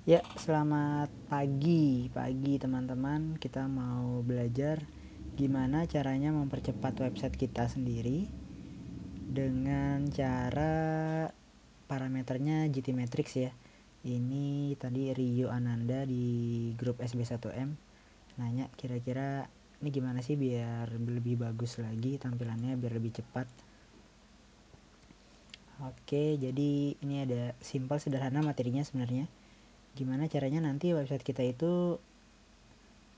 Ya, selamat pagi teman-teman. Kita mau belajar gimana caranya mempercepat website kita sendiri dengan cara parameternya GTmetrix ya. Ini tadi Rio Ananda di grup SB1M nanya kira-kira ini gimana sih biar lebih bagus lagi tampilannya, biar lebih cepat. Oke, jadi ini ada simpel sederhana materinya sebenarnya. Gimana caranya nanti website kita itu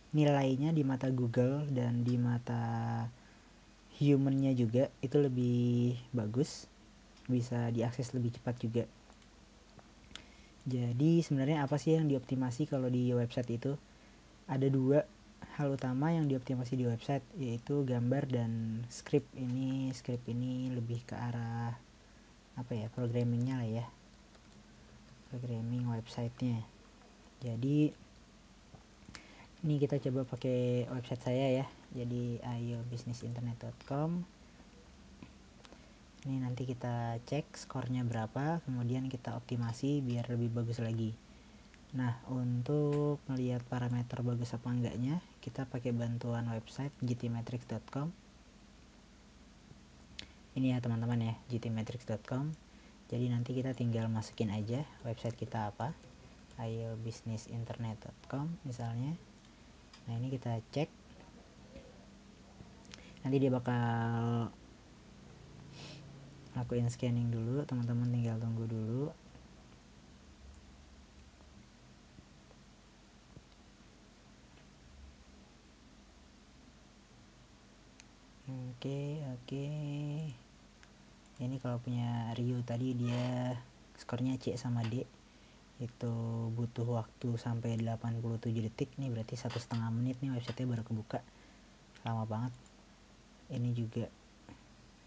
nilainya di mata Google dan di mata humannya juga itu lebih bagus, bisa diakses lebih cepat juga. Jadi sebenarnya apa sih yang dioptimasi kalau di website itu? Ada dua hal utama yang dioptimasi di website, yaitu gambar dan script. Script ini lebih ke arah apa ya, programmingnya lah ya, programming websitenya. Jadi ini kita coba pakai website saya ya, jadi ayobusinessinternet.com. Ini nanti kita cek skornya berapa, kemudian kita optimasi biar lebih bagus lagi. Nah, untuk melihat parameter bagus apa enggaknya, kita pakai bantuan website gtmetrix.com. Ini ya teman-teman ya, gtmetrix.com. Jadi nanti kita tinggal masukin aja website kita apa, ayobusinessinternet.com misalnya. Nah, ini kita cek. Nanti dia bakal lakuin scanning dulu, teman-teman tinggal tunggu dulu. Oke. Ini kalau punya Rio tadi dia skornya C sama D, itu butuh waktu sampai 87 detik nih, berarti 1,5 menit nih websitenya baru kebuka, lama banget. Ini juga,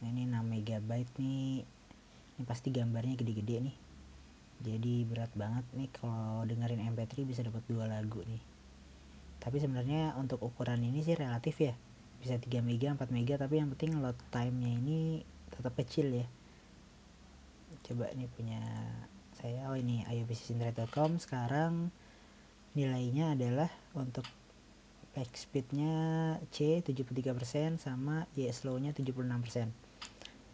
ini 6 MB nih, ini pasti gambarnya gede-gede nih, jadi berat banget nih kalau dengerin MP3 bisa dapat 2 lagu nih. Tapi sebenarnya untuk ukuran ini sih relatif ya, bisa 3 MB 4 MB, tapi yang penting load time-nya ini tetap kecil ya. Coba nih punya saya, ini ayobusinessinternet.com. Sekarang nilainya adalah untuk page speed-nya C 73% sama Y slow-nya 76%.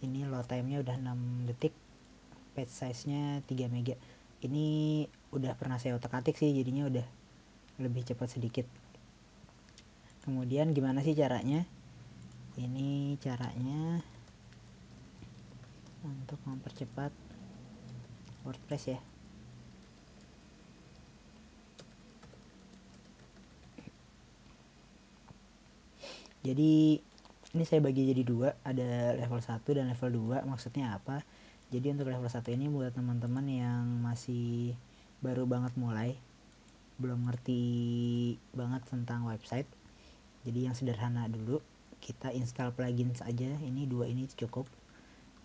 Ini load time-nya udah 6 detik, page size-nya 3 MB. Ini udah pernah saya otak-atik sih, jadinya udah lebih cepat sedikit. Kemudian gimana sih caranya? Ini caranya untuk mempercepat WordPress ya. Jadi ini saya bagi jadi dua, ada level 1 dan level 2. Maksudnya apa? Jadi untuk level 1 ini buat teman-teman yang masih baru banget mulai, belum ngerti banget tentang website. Jadi yang sederhana dulu, kita install plugin saja. Ini dua ini cukup.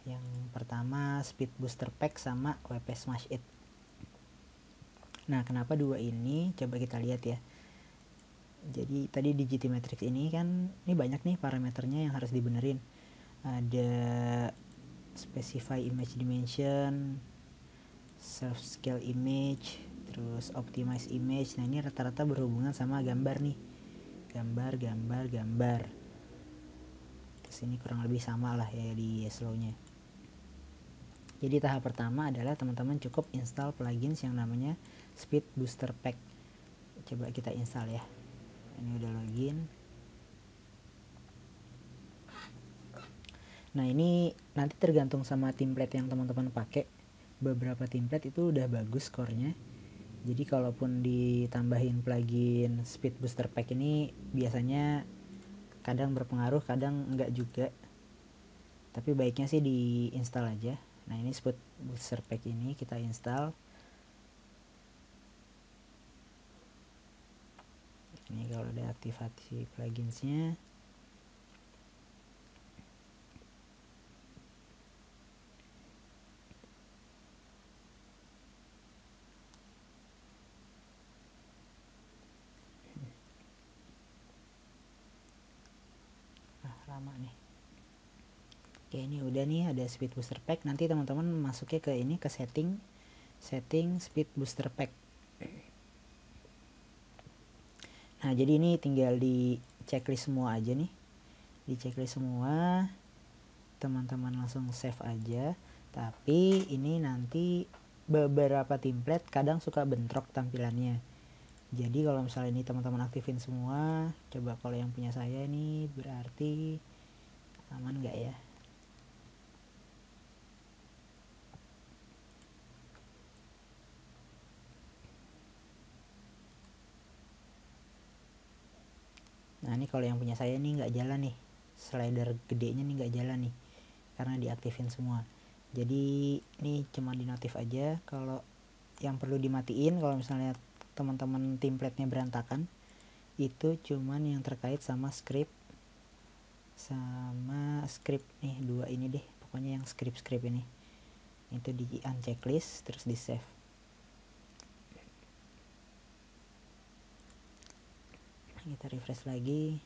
Yang pertama Speed Booster Pack sama WP Smash It. Nah, kenapa dua ini? Coba kita lihat ya. Jadi tadi di GTmetrix ini kan, ini banyak nih parameternya yang harus dibenerin. Ada specify image dimension, self scale image, terus optimize image. Nah, ini rata-rata berhubungan sama gambar nih, gambar. Terus ini kurang lebih sama lah ya di slow-nya. Jadi tahap pertama adalah teman-teman cukup install plugins yang namanya Speed Booster Pack. Coba kita install ya. Ini udah login. Nah, ini nanti tergantung sama template yang teman-teman pakai. Beberapa template itu udah bagus skornya. Jadi kalaupun ditambahin plugin Speed Booster Pack ini biasanya kadang berpengaruh, kadang enggak juga. Tapi baiknya sih diinstal aja. Nah, ini Speed Booster Pack ini kita install. Ini kalau udah aktivasi pluginsnya. Lama nih. Oke, ini udah nih ada Speed Booster Pack. Nanti teman-teman masuknya ke ini, ke setting Speed Booster Pack. Nah jadi ini tinggal di checklist semua aja nih, di checklist semua teman-teman langsung save aja. Tapi ini nanti beberapa template kadang suka bentrok tampilannya, jadi kalau misalnya ini teman-teman aktifin semua, coba kalau yang punya saya ini berarti aman nggak ya. Nah ini kalau yang punya saya nih nggak jalan nih, slider gedenya nih nggak jalan nih karena diaktifin semua. Jadi ini cuma di notif aja. Kalau yang perlu dimatiin kalau misalnya teman-teman templatenya berantakan, itu cuman yang terkait sama script nih, dua ini deh pokoknya, yang script ini itu di unchecklist terus di save. Kita refresh lagi.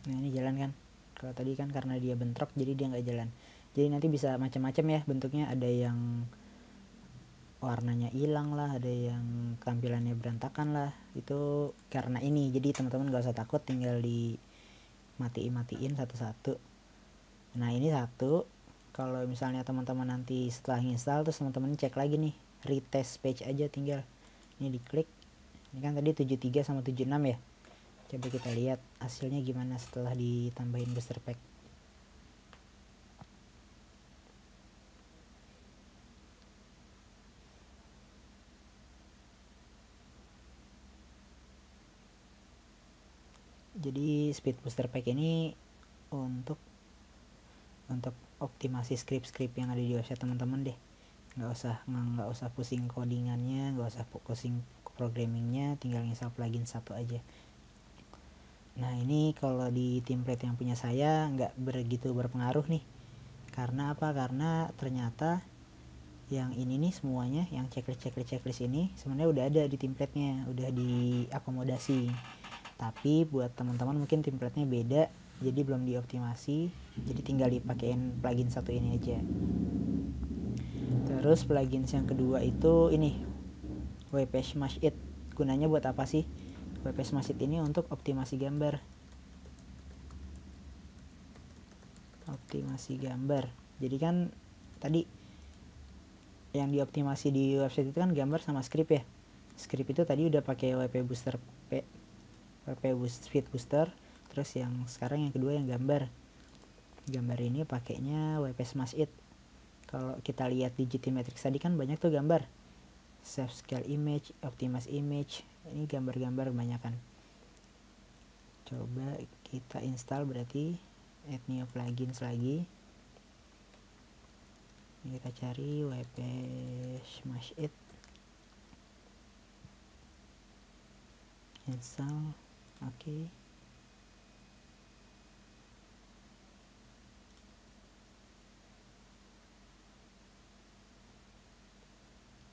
Nah ini jalan kan, kalau tadi kan karena dia bentrok jadi dia nggak jalan. Jadi nanti bisa macam-macam ya bentuknya, ada yang warnanya hilang lah, ada yang tampilannya berantakan lah, itu karena ini. Jadi teman-teman gak usah takut, tinggal di matiin satu-satu. Nah ini satu, kalau misalnya teman-teman nanti setelah install terus teman-teman cek lagi nih, retest page aja tinggal ini diklik. Ini kan tadi 73 sama 76 ya, coba kita lihat hasilnya gimana setelah ditambahin booster pack. Jadi speed booster pack ini untuk optimasi script yang ada di website teman-teman deh. Nggak usah pusing codingannya, nggak usah pusing programmingnya, tinggal install plugin satu aja. Nah ini kalau di template yang punya saya nggak begitu berpengaruh nih. Karena apa? Karena ternyata yang ini nih semuanya, yang checklist ini sebenarnya udah ada di templatenya, udah diakomodasi. Tapi buat teman-teman mungkin templatenya beda, jadi belum dioptimasi, jadi tinggal dipakein plugin satu ini aja. Terus plugin yang kedua itu ini, WP Smash It. Gunanya buat apa sih WP Smash It ini? Untuk optimasi gambar. Jadi kan tadi yang dioptimasi di website itu kan gambar sama script ya. Script itu tadi udah pakai WP Speed Booster. Terus yang sekarang yang kedua yang gambar ini pakainya WP Smash It. Kalau kita lihat di GT Matrix tadi kan banyak tuh gambar, save scale image, optimize image, ini gambar-gambar kebanyakan. Coba kita install, berarti add new plugins lagi. Ini kita cari WP Smash It, install, oke.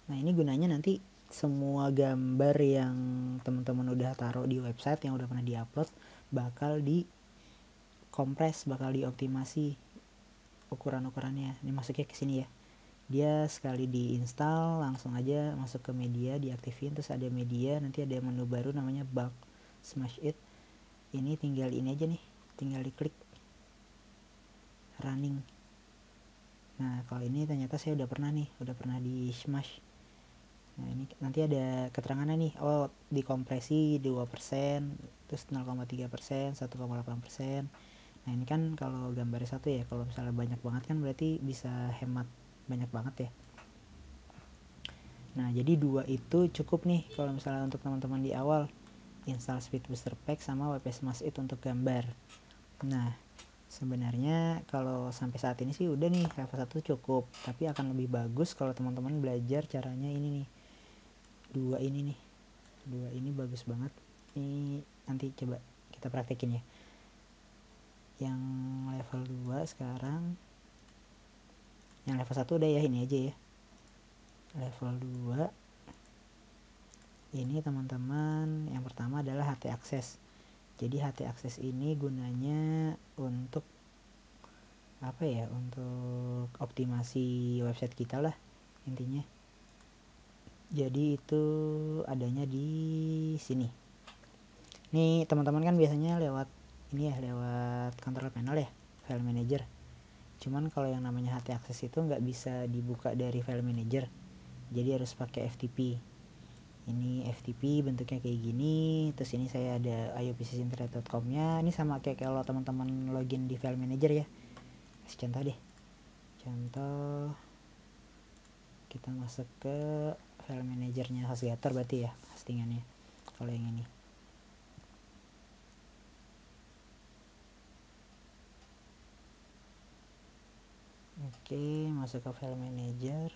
Nah ini gunanya nanti semua gambar yang teman-teman udah taruh di website yang udah pernah diupload bakal dikompres, bakal dioptimasi ukuran-ukurannya. Ini masuknya ke sini ya. Dia sekali diinstal langsung aja masuk ke media, diaktifin, terus ada media, nanti ada menu baru namanya bulk Smash It. Ini tinggal ini aja nih, tinggal diklik running. Nah kalau ini ternyata saya udah pernah di smash. Nah ini nanti ada keterangannya nih, oh dikompresi 2%, terus 0,3%, 1,8%. Nah ini kan kalau gambarnya satu ya, kalau misalnya banyak banget kan berarti bisa hemat banyak banget ya. Nah jadi dua itu cukup nih kalau misalnya untuk teman-teman di awal, install Speed Booster Pack sama WP Smash It untuk gambar. Nah sebenarnya kalau sampai saat ini sih udah nih, level 1 cukup, tapi akan lebih bagus kalau teman-teman belajar caranya ini nih, dua ini bagus banget. Ini nanti coba kita praktekin ya. Yang level 2 sekarang, yang level 1 udah ya, ini aja ya. Level 2 ini teman-teman, yang pertama adalah HT Access. Jadi HT Access ini gunanya untuk apa ya, untuk optimasi website kita lah intinya. Jadi itu adanya di sini. Nih teman-teman kan biasanya lewat ini ya, lewat control panel ya, file manager. Cuman kalau yang namanya HT Access itu nggak bisa dibuka dari file manager, jadi harus pakai FTP. Ini FTP bentuknya kayak gini. Terus ini saya ada iobisnisinternet.com nya. Ini sama kayak kalau teman-teman login di file manager ya. Kasih contoh deh. Contoh kita masuk ke file manajernya HostGator berarti ya, hostingannya. Kalau yang ini. Oke, masuk ke file manager.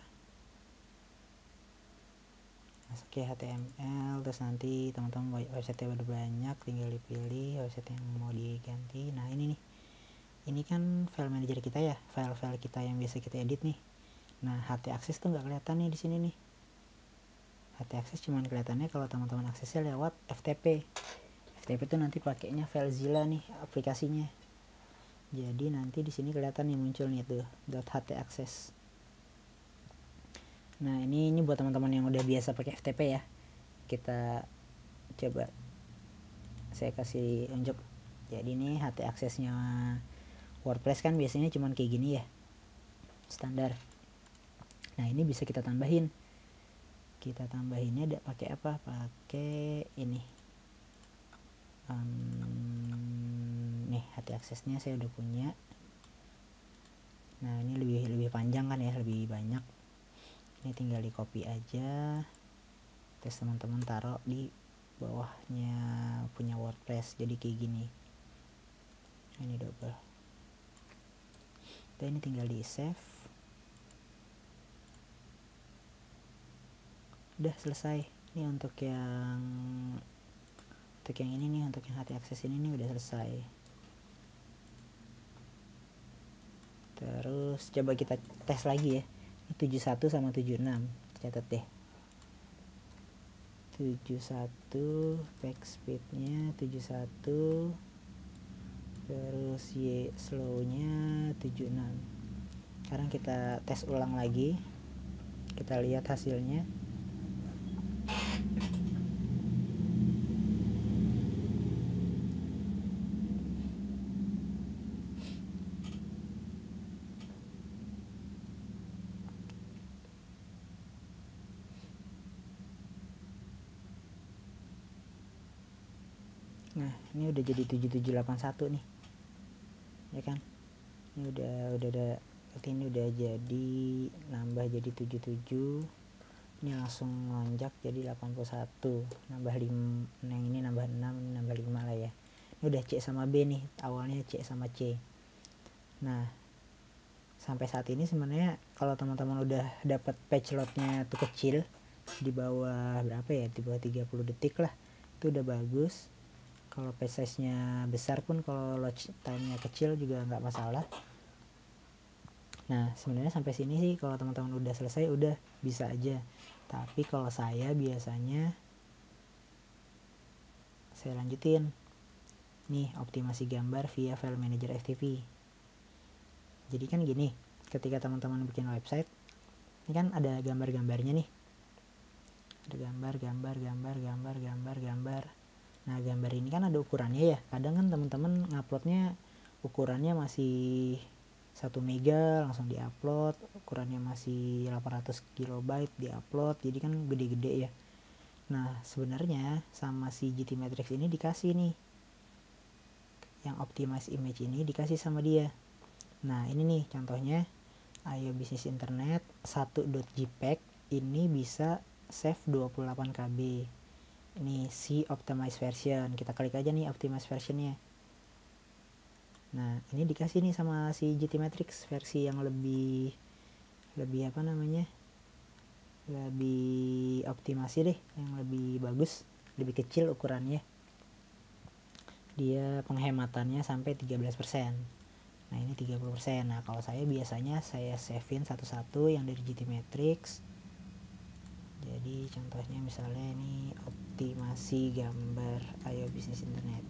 Masuk ke HTML, terus nanti teman-teman website udah banyak, tinggal dipilih website yang mau diganti. Nah ini nih, ini kan file manager kita ya, file-file kita yang biasa kita edit nih. Nah HT Access tuh nggak kelihatan nih di sini nih. HT Access cuman kelihatannya kalau teman-teman aksesnya lewat FTP. FTP tuh nanti pakainya FileZilla nih aplikasinya. Jadi nanti di sini kelihatan nih muncul nih tuh .ht access. Nah ini buat teman-teman yang udah biasa pakai FTP ya. Kita coba saya kasih unjuk. Jadi ini HT aksesnya WordPress kan biasanya cuman kayak gini ya, standar. Nah ini bisa kita tambahin. Kita tambahinnya ada pakai apa? Pakai ini. Nih HT aksesnya saya udah punya. Nah ini lebih panjang kan ya, lebih banyak. Ini tinggal di copy aja. Terus teman-teman taruh di bawahnya punya WordPress jadi kayak gini. Ini double. Dan ini tinggal di save. Udah selesai. Ini untuk yang ini nih, untuk yang HT Access ini nih udah selesai. Terus coba kita tes lagi ya. Ini 71 sama 76. Catat deh. 71 text speednya 71, terus Y slownya 76. Sekarang kita tes ulang lagi, kita lihat hasilnya. Nah ini udah jadi 7781 nih ya kan. Ini udah berarti ini udah jadi nambah jadi 77. Ini langsung lonjak jadi 81, nambah 5. Yang ini nambah 6, ini nambah 5 lah ya. Ini udah C sama B nih, awalnya C sama C. Nah sampai saat ini sebenarnya kalau teman-teman udah dapat page loadnya tuh kecil, di bawah berapa ya, di bawah 30 detik lah, itu udah bagus. Kalau page size nya besar pun kalau load time nya kecil juga nggak masalah. Nah sebenarnya sampai sini sih kalau teman-teman udah selesai udah bisa aja. Tapi kalau saya biasanya saya lanjutin nih, optimasi gambar via file manager FTP. Jadi kan gini, ketika teman-teman bikin website ini kan ada gambar-gambarnya nih, ada gambar. Nah gambar ini kan ada ukurannya ya. Kadang kan teman-teman nguploadnya ukurannya masih 1 mega langsung diupload, ukurannya masih 800 kilobyte diupload, jadi kan gede-gede ya. Nah sebenarnya sama si GTmetrix ini dikasih nih, yang optimize image ini dikasih sama dia. Nah ini nih contohnya, iObusiness Internet 1.jpg ini bisa save 28 KB. Ini si optimize version, kita klik aja nih optimize versionnya. Nah ini dikasih nih sama si GTmetrix versi yang lebih apa namanya, lebih optimasi deh, yang lebih bagus, lebih kecil ukurannya, dia penghematannya sampai 13%. Nah ini 30%. Nah kalau saya biasanya saya savein satu-satu yang dari GTmetrix. Jadi contohnya misalnya ini optimasi gambar iObusiness Internet.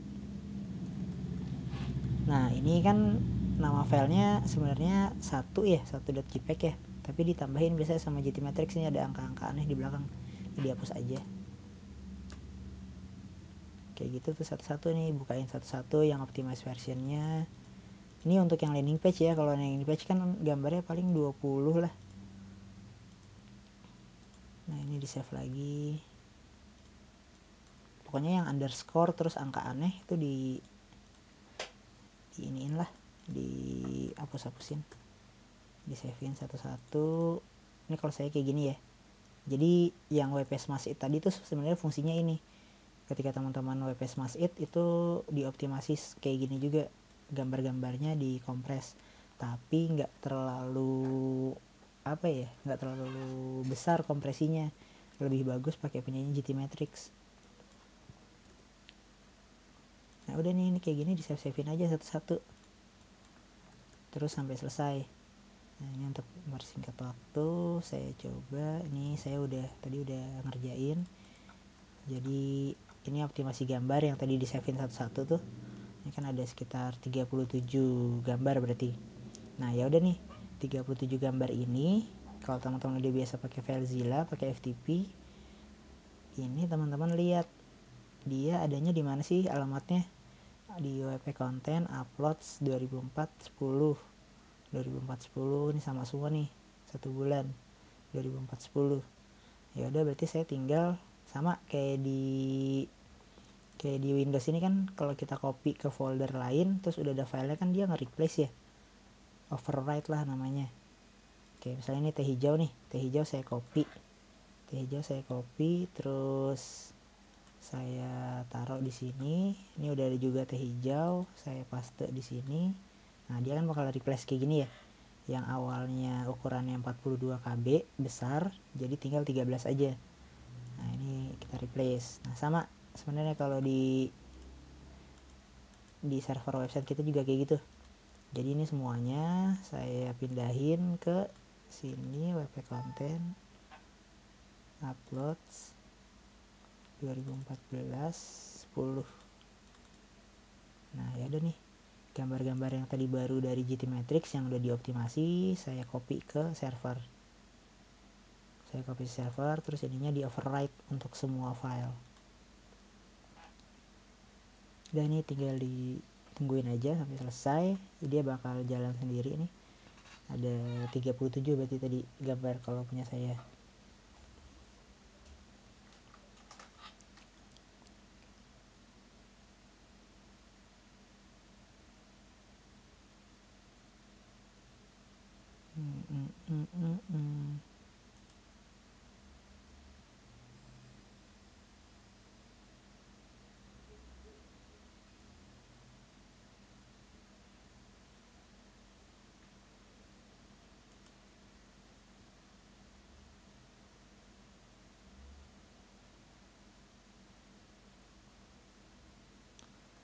Nah ini kan nama filenya sebenarnya satu .jpeg ya, tapi ditambahin biasanya sama GTmetrix. Ini ada angka-angka aneh di belakang, ini dihapus aja. Kayak gitu tuh satu-satu nih, bukain satu-satu yang optimize versionnya. Ini untuk yang landing page ya, kalau landing page kan gambarnya paling 20 lah. Nah ini di save lagi, pokoknya yang underscore terus angka aneh itu di iniin lah, dihapus-hapusin, di savein satu-satu. Ini kalau saya kayak gini ya. Jadi yang WP Smash It tadi tuh sebenarnya fungsinya ini, ketika teman-teman WP Smash It itu dioptimasi kayak gini juga, gambar-gambarnya dikompres, tapi nggak terlalu nggak terlalu besar kompresinya, lebih bagus pakai punyanya GTmetrix. Nah udah nih, ini kayak gini di save-savein aja satu-satu terus sampai selesai. Nah ini untuk mempersingkat waktu saya coba, ini saya tadi udah ngerjain. Jadi ini optimasi gambar yang tadi di savein satu-satu tuh, ini kan ada sekitar 37 gambar berarti. Nah ya udah nih, 37 gambar ini kalau teman-teman udah biasa pakai FileZilla, pakai FTP, ini teman-teman lihat dia adanya di mana sih alamatnya, di WP Content Uploads 2004-10 ini sama semua nih, 1 bulan 2004-10. Ya udah berarti saya tinggal sama kayak di Windows ini kan, kalau kita copy ke folder lain terus udah ada filenya kan dia nge-replace ya, overwrite lah namanya. Oke, misalnya ini teh hijau saya copy, terus saya taruh di sini. Ini udah ada juga teh hijau, saya paste di sini. Nah dia kan bakal replace kayak gini ya, yang awalnya ukurannya 42 KB besar jadi tinggal 13 aja. Nah ini kita replace. Nah sama sebenarnya kalau di server website kita juga kayak gitu. Jadi ini semuanya saya pindahin ke sini, WP Content Uploads 2014-10. Nah ya udah nih, gambar-gambar yang tadi baru dari GTmetrix yang udah dioptimasi saya copy ke server. Terus ininya di overwrite untuk semua file. Dan ini tinggal ditungguin aja sampai selesai, dia bakal jalan sendiri nih. Ada 37 berarti tadi gambar kalau punya saya.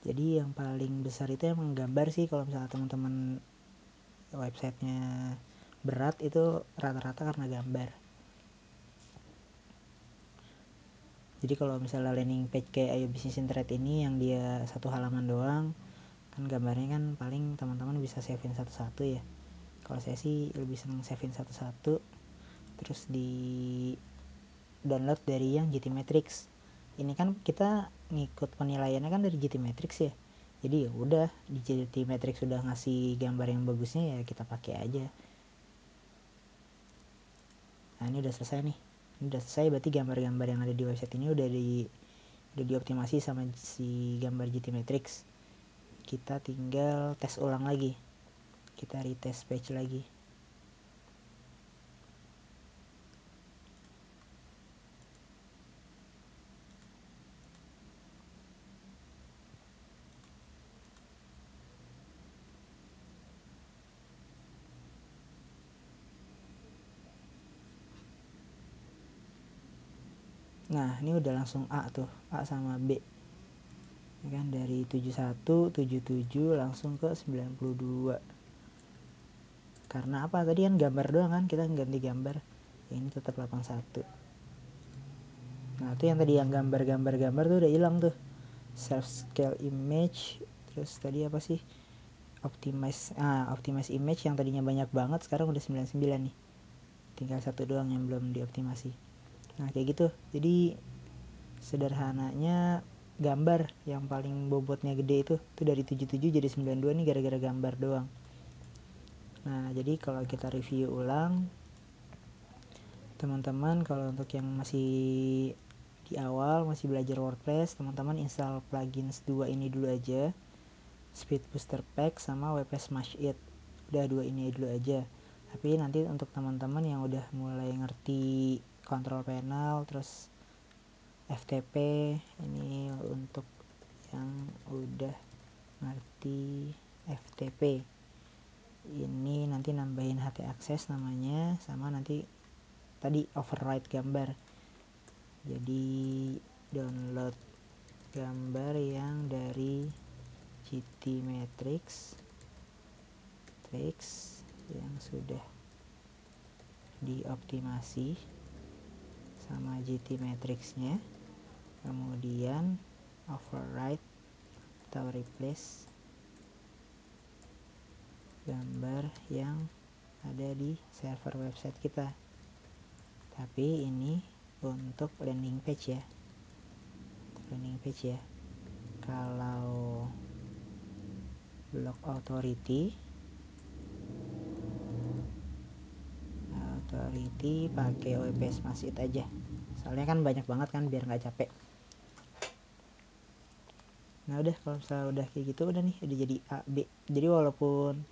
Jadi yang paling besar itu emang gambar sih, kalau misalnya teman-teman websitenya berat itu rata-rata karena gambar. Jadi kalau misalnya landing page kayak Ayo Business Internet ini yang dia satu halaman doang, kan gambarnya kan paling teman-teman bisa savein satu-satu ya. Kalau saya sih lebih seneng savein satu-satu terus di download dari yang GTmetrix. Ini kan kita ngikut penilaiannya kan dari GTmetrix ya, jadi ya udah di GTmetrix sudah ngasih gambar yang bagusnya ya kita pakai aja. Nah ini udah selesai nih, ini udah selesai berarti gambar-gambar yang ada di website ini udah dioptimasi sama si gambar GTmetrix. Kita tinggal tes ulang lagi, kita retest page lagi. Nah ini udah langsung A tuh, A sama B ya kan, dari 71, 77 langsung ke 92. Karena apa, tadi kan gambar doang kan, kita ganti gambar ya, ini tetap 81. Nah itu yang tadi yang gambar tuh udah hilang tuh, self scale image. Terus tadi apa sih, optimize image yang tadinya banyak banget sekarang udah 99 nih, tinggal satu doang yang belum dioptimasi. Nah kayak gitu. Jadi sederhananya gambar yang paling bobotnya gede itu dari 77 jadi 92 nih gara-gara gambar doang. Nah jadi kalau kita review ulang teman-teman, kalau untuk yang masih di awal masih belajar WordPress, teman-teman install plugins 2 ini dulu aja, Speed Booster Pack sama WP Smash It. Udah 2 ini dulu aja. Tapi nanti untuk teman-teman yang udah mulai ngerti control panel terus FTP, ini untuk yang udah ngerti FTP ini nanti nambahin HT access namanya, sama nanti tadi override gambar. Jadi download gambar yang dari GT Matrix yang sudah dioptimasi sama GT Matrix-nya, kemudian override atau replace gambar yang ada di server website kita. Tapi ini untuk landing page ya, kalau blog authority pakai WP Smash It aja, soalnya kan banyak banget kan biar nggak capek. Nah udah, kalau misalnya udah kayak gitu udah nih, udah jadi A, B. Jadi walaupun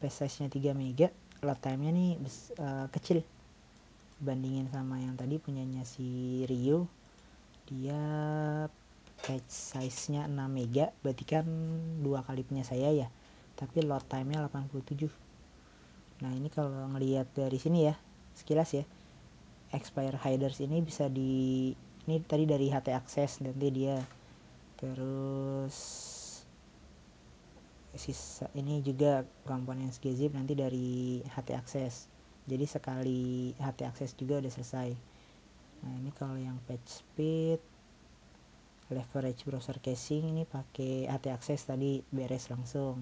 page size nya 3 mega, load time nya nih kecil bandingin sama yang tadi punyanya si Rio, dia page size nya 6 mega, berarti kan 2 kali punya saya ya, tapi load time nya 87. Nah ini kalau ngelihat dari sini ya sekilas ya, expire hiders ini bisa ini tadi dari HT access nanti dia, terus sisa ini juga komponen gzip nanti dari HT access, jadi sekali HT access juga udah selesai. Nah ini kalau yang page speed, leverage browser caching ini pakai HT access tadi beres langsung,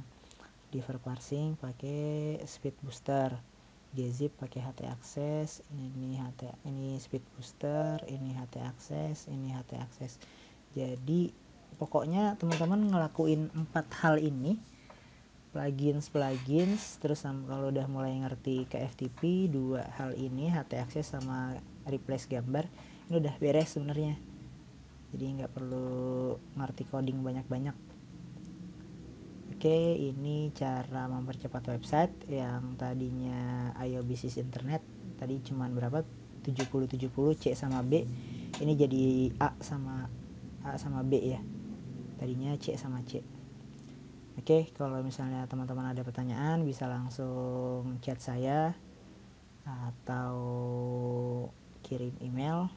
diver parsing pakai speed booster, gzip pakai HT access, ini speed booster, ini HT access, ini HT access. Jadi pokoknya teman-teman ngelakuin 4 hal ini, plugins terus kalau udah mulai ngerti ke FTP, 2 hal ini HT access sama replace gambar, ini udah beres sebenarnya. Jadi nggak perlu ngerti coding banyak-banyak. Oke, ini cara mempercepat website yang tadinya IO Business Internet tadi cuman berapa, 70 C sama B, ini jadi A sama B ya, tadinya C sama C. Oke, kalau misalnya teman-teman ada pertanyaan bisa langsung chat saya atau kirim email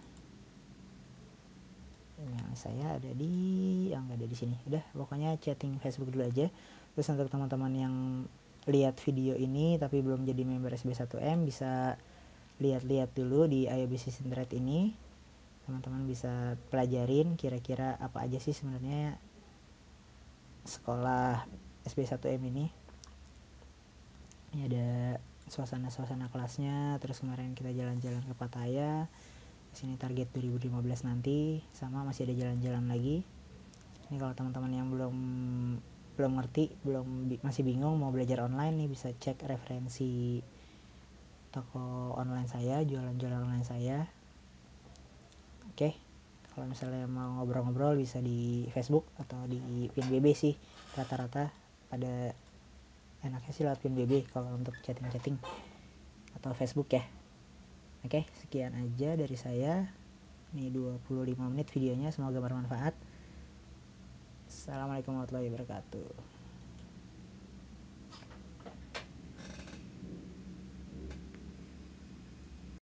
saya ada nggak ada di sini. Udah pokoknya chatting Facebook dulu aja. Terus untuk teman-teman yang lihat video ini tapi belum jadi member SB1M, bisa lihat-lihat dulu di IO Business Internet ini. Teman-teman bisa pelajarin kira-kira apa aja sih sebenarnya sekolah SB1M ini. Ini ada suasana kelasnya, terus kemarin kita jalan-jalan ke Pattaya. Sini target 2015 nanti, sama masih ada jalan-jalan lagi. Ini kalau teman-teman yang belum ngerti, masih bingung mau belajar online nih, bisa cek referensi toko online saya, jualan-jualan online saya. Oke, kalau misalnya mau ngobrol-ngobrol bisa di Facebook atau di PinBB sih, rata-rata pada enaknya sih lewat PinBB kalau untuk chatting-chatting atau Facebook ya. Oke, sekian aja dari saya. Ini 25 menit videonya, semoga bermanfaat. Assalamualaikum warahmatullahi wabarakatuh.